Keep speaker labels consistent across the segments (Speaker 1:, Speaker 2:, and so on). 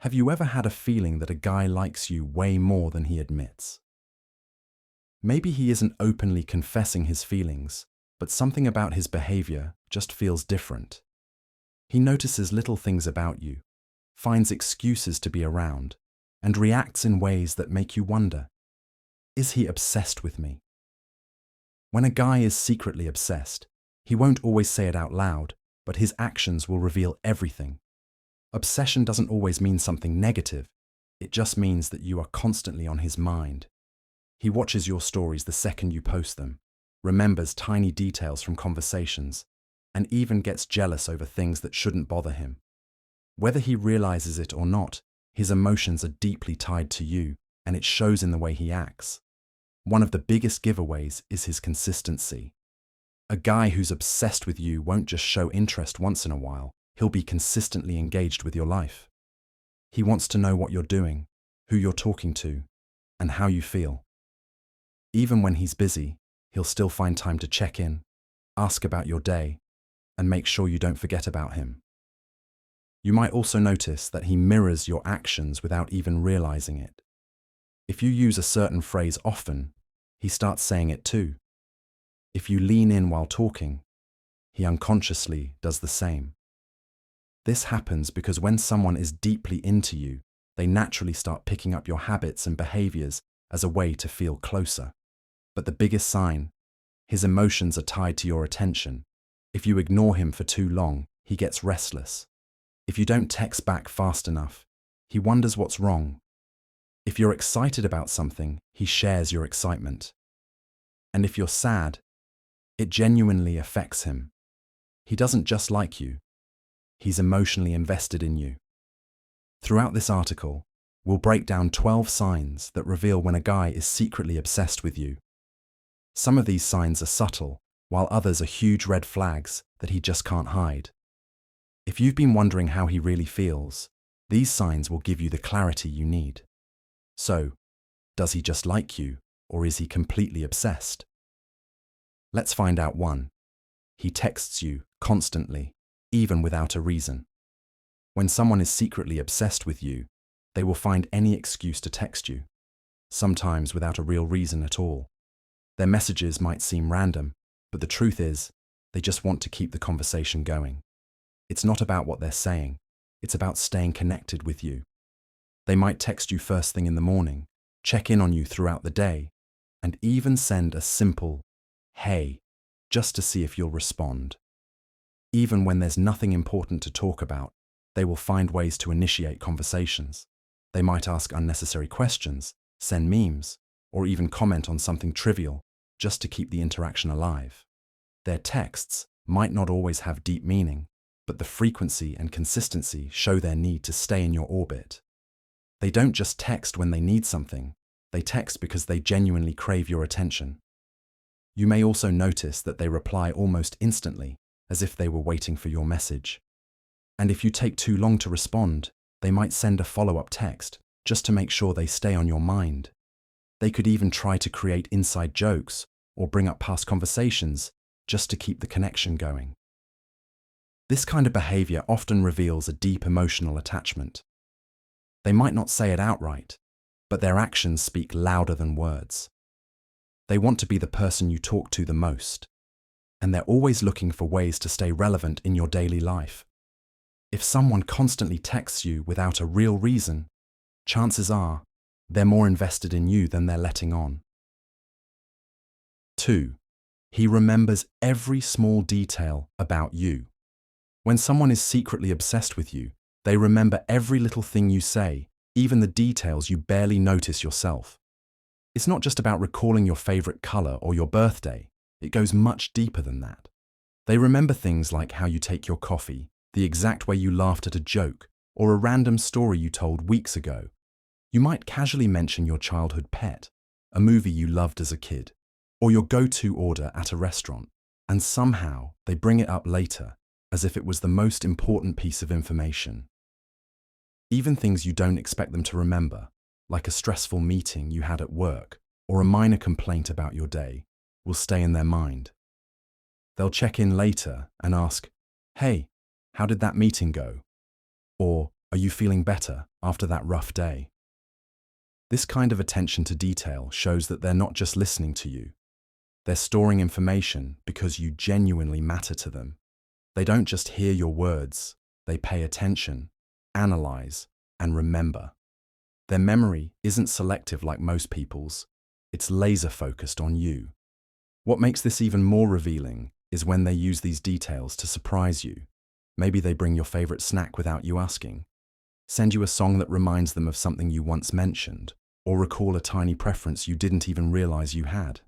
Speaker 1: Have you ever had a feeling that a guy likes you way more than he admits? Maybe he isn't openly confessing his feelings, but something about his behavior just feels different. He notices little things about you, finds excuses to be around, and reacts in ways that make you wonder, is he obsessed with me? When a guy is secretly obsessed, he won't always say it out loud, but his actions will reveal everything. Obsession doesn't always mean something negative, it just means that you are constantly on his mind. He watches your stories the second you post them, remembers tiny details from conversations, and even gets jealous over things that shouldn't bother him. Whether he realizes it or not, his emotions are deeply tied to you, and it shows in the way he acts. One of the biggest giveaways is his consistency. A guy who's obsessed with you won't just show interest once in a while, he'll be consistently engaged with your life. He wants to know what you're doing, who you're talking to, and how you feel. Even when he's busy, he'll still find time to check in, ask about your day, and make sure you don't forget about him. You might also notice that he mirrors your actions without even realizing it. If you use a certain phrase often, he starts saying it too. If you lean in while talking, he unconsciously does the same. This happens because when someone is deeply into you, they naturally start picking up your habits and behaviors as a way to feel closer. But the biggest sign, his emotions are tied to your attention. If you ignore him for too long, he gets restless. If you don't text back fast enough, he wonders what's wrong. If you're excited about something, he shares your excitement. And if you're sad, it genuinely affects him. He doesn't just like you, he's emotionally invested in you. Throughout this article, we'll break down 12 signs that reveal when a guy is secretly obsessed with you. Some of these signs are subtle, while others are huge red flags that he just can't hide. If you've been wondering how he really feels, these signs will give you the clarity you need. So, does he just like you, or is he completely obsessed? Let's find out. 1. He texts you constantly, even without a reason. When someone is secretly obsessed with you, they will find any excuse to text you, sometimes without a real reason at all. Their messages might seem random, but the truth is, they just want to keep the conversation going. It's not about what they're saying, it's about staying connected with you. They might text you first thing in the morning, check in on you throughout the day, and even send a simple, "Hey," just to see if you'll respond. Even when there's nothing important to talk about, they will find ways to initiate conversations. They might ask unnecessary questions, send memes, or even comment on something trivial just to keep the interaction alive. Their texts might not always have deep meaning, but the frequency and consistency show their need to stay in your orbit. They don't just text when they need something, they text because they genuinely crave your attention. You may also notice that they reply almost instantly, as if they were waiting for your message. And if you take too long to respond, they might send a follow-up text just to make sure they stay on your mind. They could even try to create inside jokes or bring up past conversations just to keep the connection going. This kind of behavior often reveals a deep emotional attachment. They might not say it outright, but their actions speak louder than words. They want to be the person you talk to the most, and they're always looking for ways to stay relevant in your daily life. If someone constantly texts you without a real reason, chances are they're more invested in you than they're letting on. 2. He remembers every small detail about you. When someone is secretly obsessed with you, they remember every little thing you say, even the details you barely notice yourself. It's not just about recalling your favorite color or your birthday. It goes much deeper than that. They remember things like how you take your coffee, the exact way you laughed at a joke, or a random story you told weeks ago. You might casually mention your childhood pet, a movie you loved as a kid, or your go-to order at a restaurant, and somehow they bring it up later, as if it was the most important piece of information. Even things you don't expect them to remember, like a stressful meeting you had at work, or a minor complaint about your day, will stay in their mind. They'll check in later and ask, "Hey, how did that meeting go?" Or, Are you feeling better after that rough day? This kind of attention to detail shows that they're not just listening to you. They're storing information because you genuinely matter to them. They don't just hear your words, they pay attention, analyze, and remember. Their memory isn't selective like most people's, it's laser-focused on you. What makes this even more revealing is when they use these details to surprise you. Maybe they bring your favorite snack without you asking, send you a song that reminds them of something you once mentioned, or recall a tiny preference you didn't even realize you had.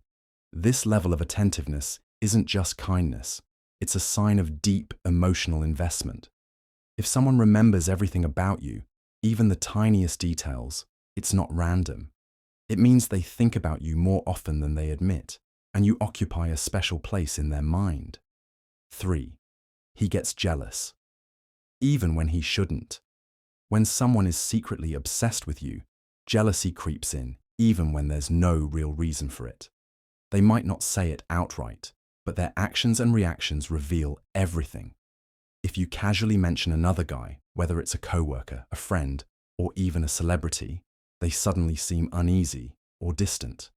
Speaker 1: This level of attentiveness isn't just kindness, it's a sign of deep emotional investment. If someone remembers everything about you, even the tiniest details, it's not random. It means they think about you more often than they admit, and you occupy a special place in their mind. 3. He gets jealous, even when he shouldn't. When someone is secretly obsessed with you, jealousy creeps in, even when there's no real reason for it. They might not say it outright, but their actions and reactions reveal everything. If you casually mention another guy, whether it's a coworker, a friend, or even a celebrity, they suddenly seem uneasy or distant.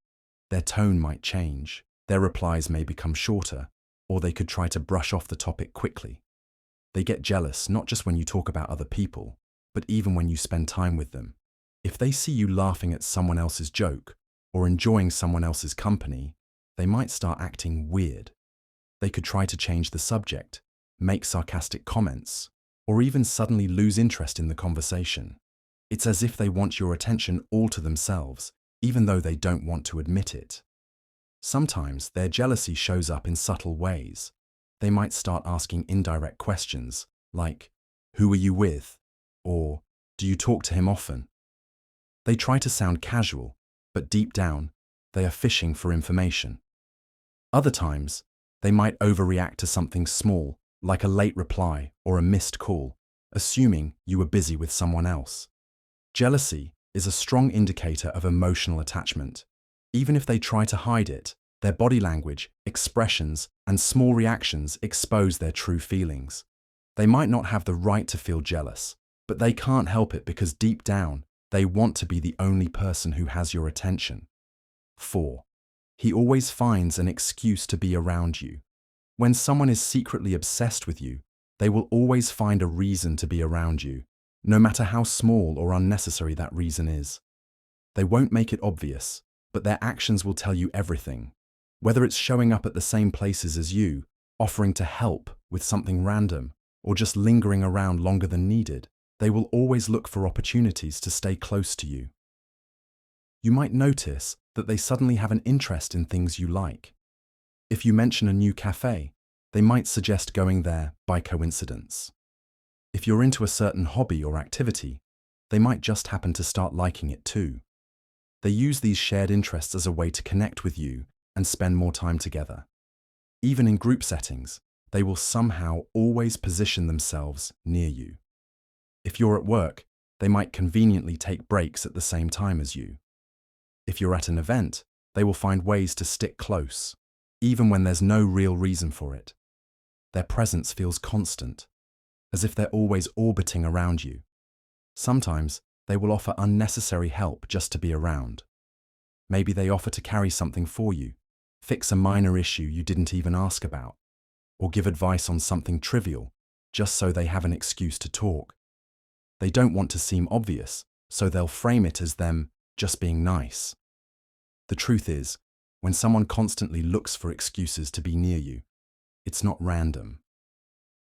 Speaker 1: Their tone might change, their replies may become shorter, or they could try to brush off the topic quickly. They get jealous not just when you talk about other people, but even when you spend time with them. If they see you laughing at someone else's joke or enjoying someone else's company, they might start acting weird. They could try to change the subject, make sarcastic comments, or even suddenly lose interest in the conversation. It's as if they want your attention all to themselves, even though they don't want to admit it. Sometimes their jealousy shows up in subtle ways. They might start asking indirect questions like, "Who are you with?" or "Do you talk to him often?" They try to sound casual, but deep down, they are fishing for information. Other times, they might overreact to something small, like a late reply or a missed call, assuming you were busy with someone else. Jealousy is a strong indicator of emotional attachment. Even if they try to hide it, their body language, expressions, and small reactions expose their true feelings. They might not have the right to feel jealous, but they can't help it because deep down, they want to be the only person who has your attention. 4. He always finds an excuse to be around you. When someone is secretly obsessed with you, they will always find a reason to be around you, no matter how small or unnecessary that reason is. They won't make it obvious, but their actions will tell you everything. Whether it's showing up at the same places as you, offering to help with something random, or just lingering around longer than needed, they will always look for opportunities to stay close to you. You might notice that they suddenly have an interest in things you like. If you mention a new cafe, they might suggest going there by coincidence. If you're into a certain hobby or activity, they might just happen to start liking it too. They use these shared interests as a way to connect with you and spend more time together. Even in group settings, they will somehow always position themselves near you. If you're at work, they might conveniently take breaks at the same time as you. If you're at an event, they will find ways to stick close, even when there's no real reason for it. Their presence feels constant, as if they're always orbiting around you. Sometimes they will offer unnecessary help just to be around. Maybe they offer to carry something for you, fix a minor issue you didn't even ask about, or give advice on something trivial, just so they have an excuse to talk. They don't want to seem obvious, so they'll frame it as them just being nice. The truth is, when someone constantly looks for excuses to be near you, it's not random.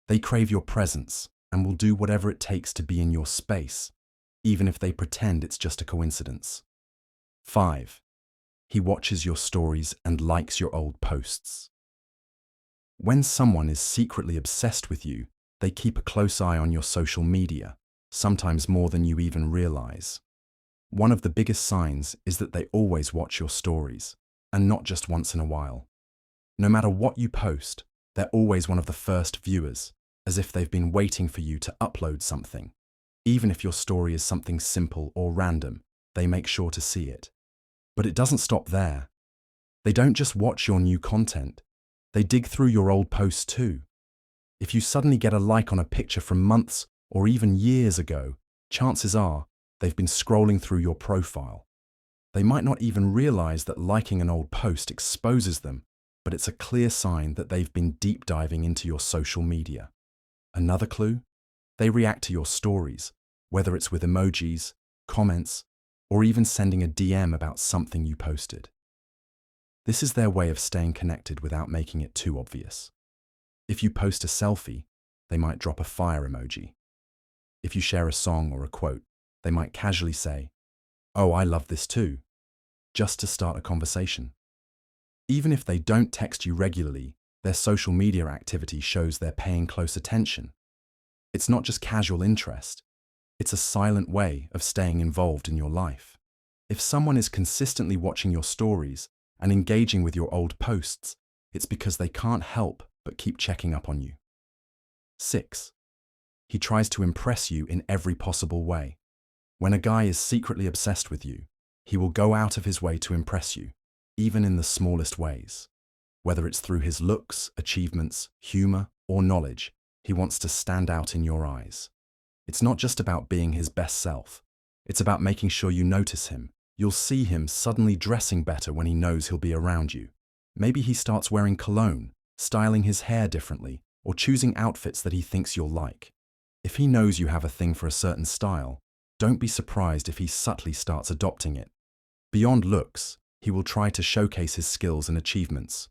Speaker 1: They crave your presence and will do whatever it takes to be in your space, even if they pretend it's just a coincidence. 5. He watches your stories and likes your old posts. When someone is secretly obsessed with you, they keep a close eye on your social media, sometimes more than you even realize. One of the biggest signs is that they always watch your stories, and not just once in a while. No matter what you post, they're always one of the first viewers, as if they've been waiting for you to upload something. Even if your story is something simple or random, they make sure to see it. But it doesn't stop there. They don't just watch your new content, they dig through your old posts too. If you suddenly get a like on a picture from months or even years ago, chances are they've been scrolling through your profile. They might not even realize that liking an old post exposes them, but it's a clear sign that they've been deep diving into your social media. Another clue? They react to your stories, whether it's with emojis, comments, or even sending a DM about something you posted. This is their way of staying connected without making it too obvious. If you post a selfie, they might drop a fire emoji. If you share a song or a quote, they might casually say, "Oh, I love this too," just to start a conversation. Even if they don't text you regularly, their social media activity shows they're paying close attention. It's not just casual interest, it's a silent way of staying involved in your life. If someone is consistently watching your stories and engaging with your old posts, it's because they can't help but keep checking up on you. 6. He tries to impress you in every possible way. When a guy is secretly obsessed with you, he will go out of his way to impress you, even in the smallest ways. Whether it's through his looks, achievements, humor, or knowledge, he wants to stand out in your eyes. It's not just about being his best self. It's about making sure you notice him. You'll see him suddenly dressing better when he knows he'll be around you. Maybe he starts wearing cologne, styling his hair differently, or choosing outfits that he thinks you'll like. If he knows you have a thing for a certain style, don't be surprised if he subtly starts adopting it. Beyond looks, he will try to showcase his skills and achievements.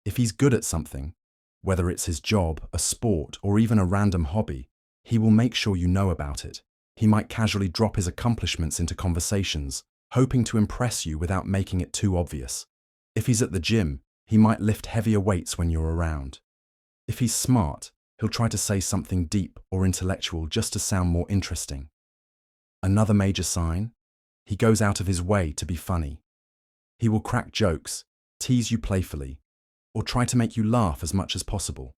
Speaker 1: If he's good at something, whether it's his job, a sport, or even a random hobby, he will make sure you know about it. He might casually drop his accomplishments into conversations, hoping to impress you without making it too obvious. If he's at the gym, he might lift heavier weights when you're around. If he's smart, he'll try to say something deep or intellectual just to sound more interesting. Another major sign? He goes out of his way to be funny. He will crack jokes, tease you playfully, or try to make you laugh as much as possible.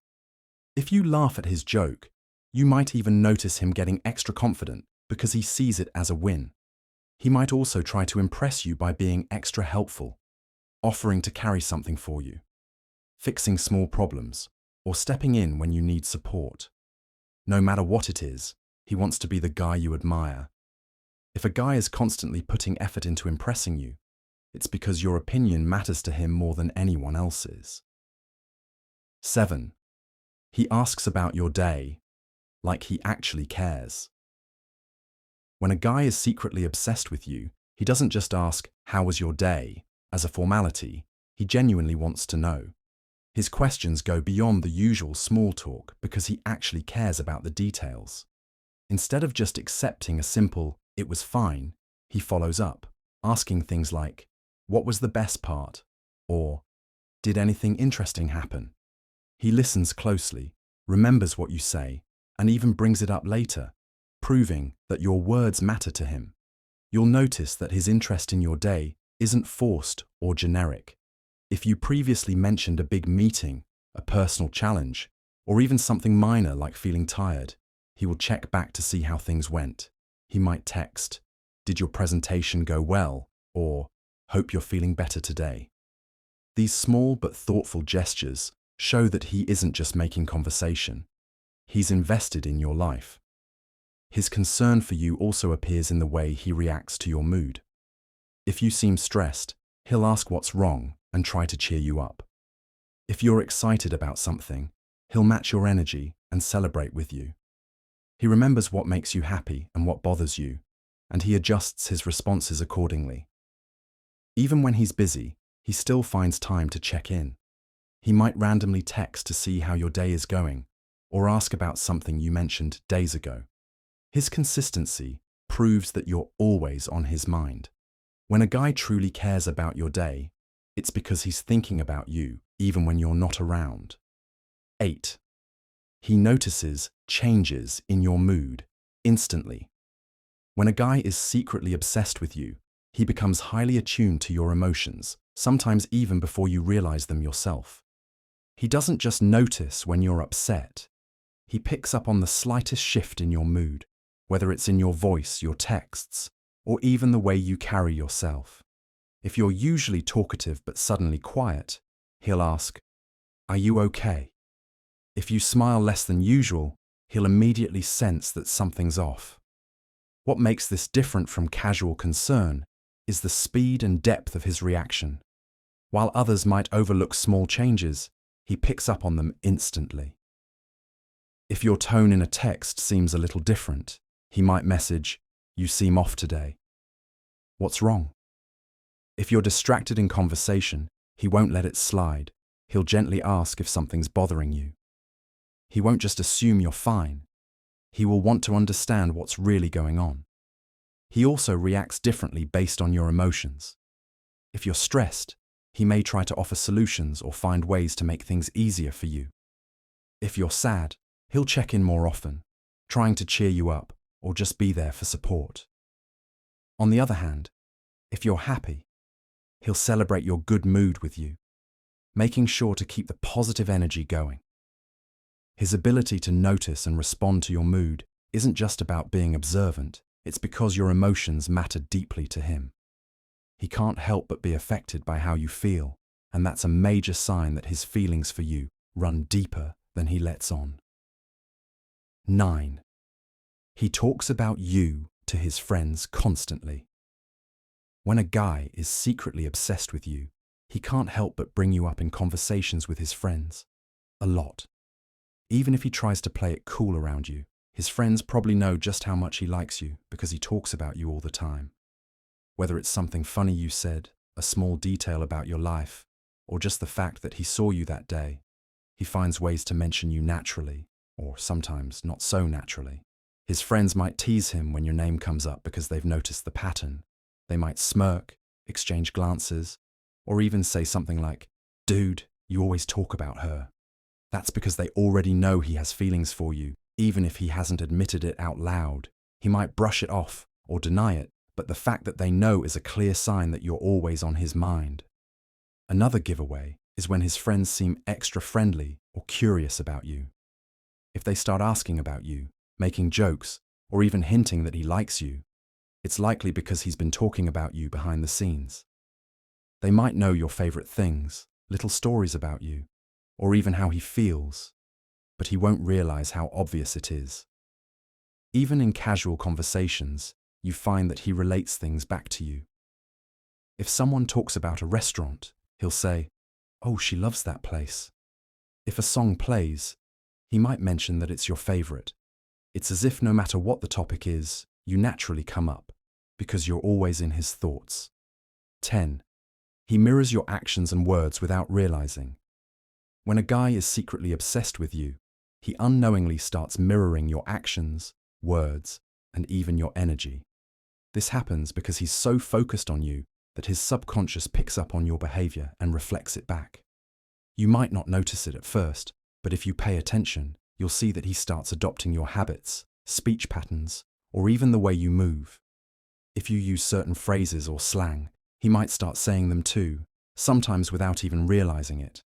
Speaker 1: If you laugh at his joke, you might even notice him getting extra confident because he sees it as a win. He might also try to impress you by being extra helpful, offering to carry something for you, fixing small problems, or stepping in when you need support. No matter what it is, he wants to be the guy you admire. If a guy is constantly putting effort into impressing you, it's because your opinion matters to him more than anyone else's. 7. He asks about your day, like he actually cares. When a guy is secretly obsessed with you, he doesn't just ask, "How was your day?" as a formality. He genuinely wants to know. His questions go beyond the usual small talk because he actually cares about the details. Instead of just accepting a simple, "It was fine," he follows up, asking things like, "What was the best part?" or "Did anything interesting happen?" He listens closely, remembers what you say, and even brings it up later, proving that your words matter to him. You'll notice that his interest in your day isn't forced or generic. If you previously mentioned a big meeting, a personal challenge, or even something minor like feeling tired, he will check back to see how things went. He might text, "Did your presentation go well?" or "Hope you're feeling better today." These small but thoughtful gestures show that he isn't just making conversation. He's invested in your life. His concern for you also appears in the way he reacts to your mood. If you seem stressed, he'll ask what's wrong and try to cheer you up. If you're excited about something, he'll match your energy and celebrate with you. He remembers what makes you happy and what bothers you, and he adjusts his responses accordingly. Even when he's busy, he still finds time to check in. He might randomly text to see how your day is going, or ask about something you mentioned days ago. His consistency proves that you're always on his mind. When a guy truly cares about your day, it's because he's thinking about you even when you're not around. 8. He notices changes in your mood instantly. When a guy is secretly obsessed with you, he becomes highly attuned to your emotions, sometimes even before you realize them yourself. He doesn't just notice when you're upset. He picks up on the slightest shift in your mood, whether it's in your voice, your texts, or even the way you carry yourself. If you're usually talkative but suddenly quiet, he'll ask, "Are you okay?" If you smile less than usual, he'll immediately sense that something's off. What makes this different from casual concern is the speed and depth of his reaction. While others might overlook small changes, he picks up on them instantly. If your tone in a text seems a little different, he might message, "You seem off today. What's wrong?" If you're distracted in conversation, he won't let it slide. He'll gently ask if something's bothering you. He won't just assume you're fine. He will want to understand what's really going on. He also reacts differently based on your emotions. If you're stressed, he may try to offer solutions or find ways to make things easier for you. If you're sad, he'll check in more often, trying to cheer you up or just be there for support. On the other hand, if you're happy, he'll celebrate your good mood with you, making sure to keep the positive energy going. His ability to notice and respond to your mood isn't just about being observant, it's because your emotions matter deeply to him. He can't help but be affected by how you feel, and that's a major sign that his feelings for you run deeper than he lets on. 9. He talks about you to his friends constantly. When a guy is secretly obsessed with you, he can't help but bring you up in conversations with his friends. A lot. Even if he tries to play it cool around you, his friends probably know just how much he likes you because he talks about you all the time. Whether it's something funny you said, a small detail about your life, or just the fact that he saw you that day, he finds ways to mention you naturally, or sometimes not so naturally. His friends might tease him when your name comes up because they've noticed the pattern. They might smirk, exchange glances, or even say something like, "Dude, you always talk about her." That's because they already know he has feelings for you, even if he hasn't admitted it out loud. He might brush it off or deny it, but the fact that they know is a clear sign that you're always on his mind. Another giveaway is when his friends seem extra friendly or curious about you. If they start asking about you, making jokes, or even hinting that he likes you, it's likely because he's been talking about you behind the scenes. They might know your favorite things, little stories about you, or even how he feels, but he won't realize how obvious it is. Even in casual conversations, you find that he relates things back to you. If someone talks about a restaurant, he'll say, "Oh, she loves that place." If a song plays, he might mention that it's your favorite. It's as if no matter what the topic is, you naturally come up, because you're always in his thoughts. 10. He mirrors your actions and words without realizing. When a guy is secretly obsessed with you, he unknowingly starts mirroring your actions, words, and even your energy. This happens because he's so focused on you that his subconscious picks up on your behavior and reflects it back. You might not notice it at first, but if you pay attention, you'll see that he starts adopting your habits, speech patterns, or even the way you move. If you use certain phrases or slang, he might start saying them too, sometimes without even realizing it.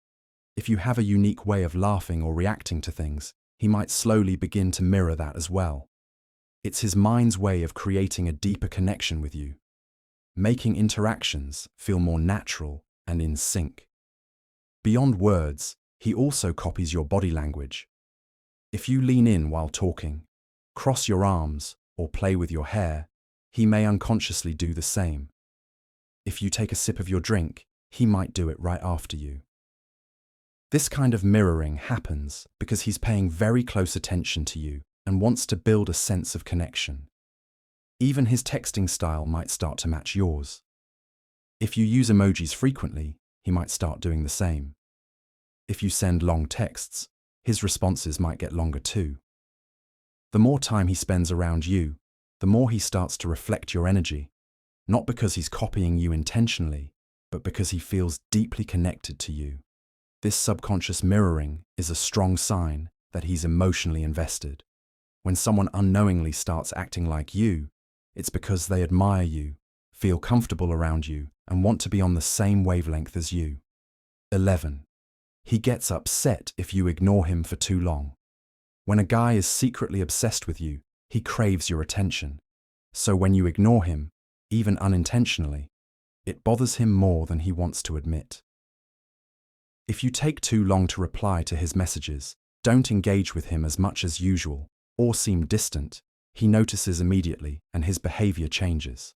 Speaker 1: If you have a unique way of laughing or reacting to things, he might slowly begin to mirror that as well. It's his mind's way of creating a deeper connection with you, making interactions feel more natural and in sync. Beyond words, he also copies your body language. If you lean in while talking, cross your arms, or play with your hair, he may unconsciously do the same. If you take a sip of your drink, he might do it right after you. This kind of mirroring happens because he's paying very close attention to you and wants to build a sense of connection. Even his texting style might start to match yours. If you use emojis frequently, he might start doing the same. If you send long texts, his responses might get longer too. The more time he spends around you, the more he starts to reflect your energy, not because he's copying you intentionally, but because he feels deeply connected to you. This subconscious mirroring is a strong sign that he's emotionally invested. When someone unknowingly starts acting like you, it's because they admire you, feel comfortable around you, and want to be on the same wavelength as you. 11. He gets upset if you ignore him for too long. When a guy is secretly obsessed with you, he craves your attention. So when you ignore him, even unintentionally, it bothers him more than he wants to admit. If you take too long to reply to his messages, don't engage with him as much as usual, or seem distant, He notices immediately and his behavior changes.